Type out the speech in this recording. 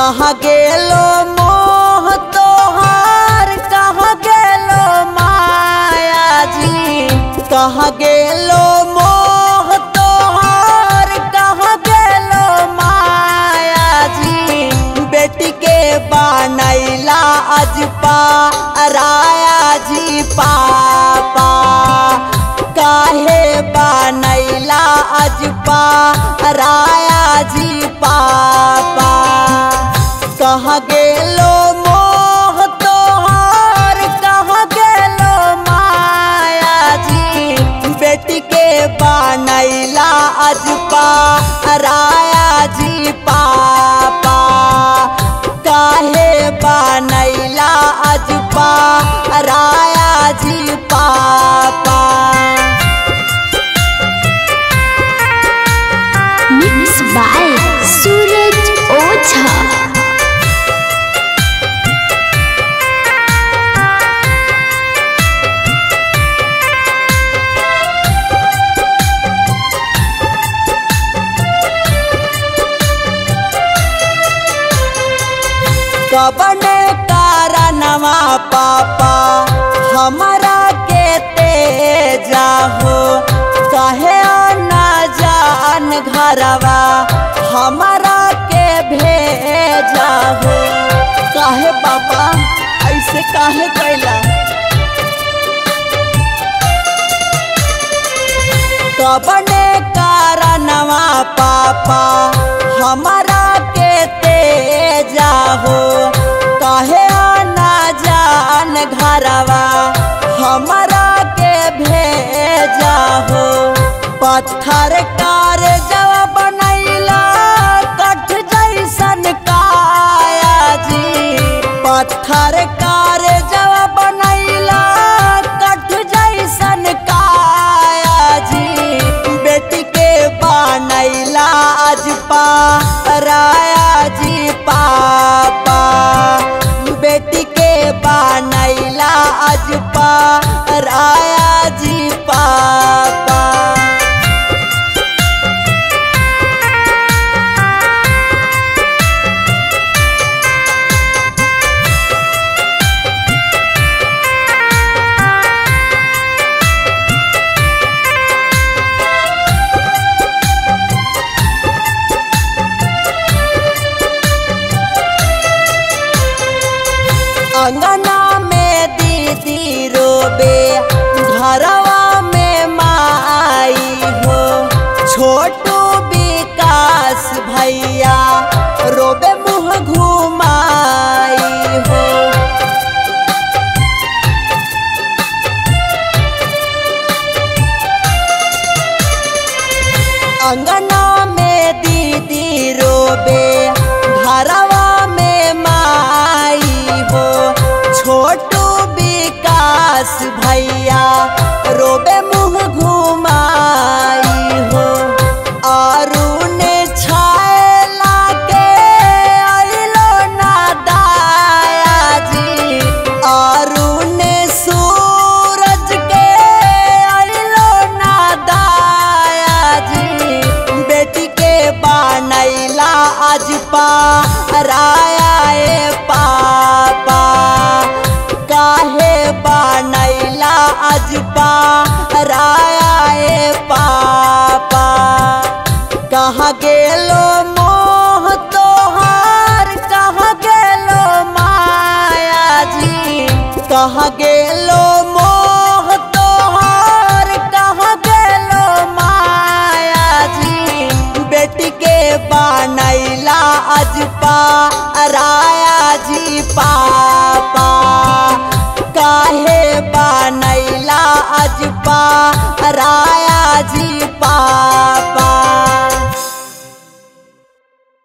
कहाँ गेलो मोह तोहार, कहाँ गेलो माया जी, कहाँ गेलो मोह तोहार, कहाँ गेलो माया जी। बेटी के बनैला अजपा राया जी पापा, काहे बनैला अजपा राया जी पापा। कहाँ गेलो मोह तोहार, कहाँ गेलो माया जी। बेटी के बनैला अजपा राया जी पापा, काहे बनैला अजपा राया जी पापा। मिक्स बाय सूरज ओझा। कबने कारणवा पापा हमारा के तेजा हो, कहे न जान घरवा हमारा के भेजा हो। काहे पापा ऐसे काहे कैला। कबने कारणवा पापा हमारा के तेजा हो, काहे न जान घरवा हमारा के भेजा हो। पत्थर कार जब बनैला कठ जैसन काया जी, पत्थर कार जब बनैला कठ जैसन काया जी। बेटी के बनैला अजपा राया जी पापा, बेटी के बनैला अजपा राया जी पापा। अंगना में दीदी रोबे, घरवा में माई हो। छोटू विकास भैया रोबे मुँह घुमाई हो। अंगना में दीदी रोबे, घरवा में माई हो। छोटू विकास भैया रोबे मुँह घुमाई हो। अरुण छायला के अइलो ना दाया जी, अरुण सूरज के अइलो ना दाया जी। बेटी के बनैला अजपा राया ए पापा, काहे बनैला अजपा राया ए पापा। कहाँ गेलो मोह तोहार, कहाँ गेलो माया जी, कहाँ गेलो मोह तोहार, कहाँ गेलो माया जी। बेटी के बनैला अजपा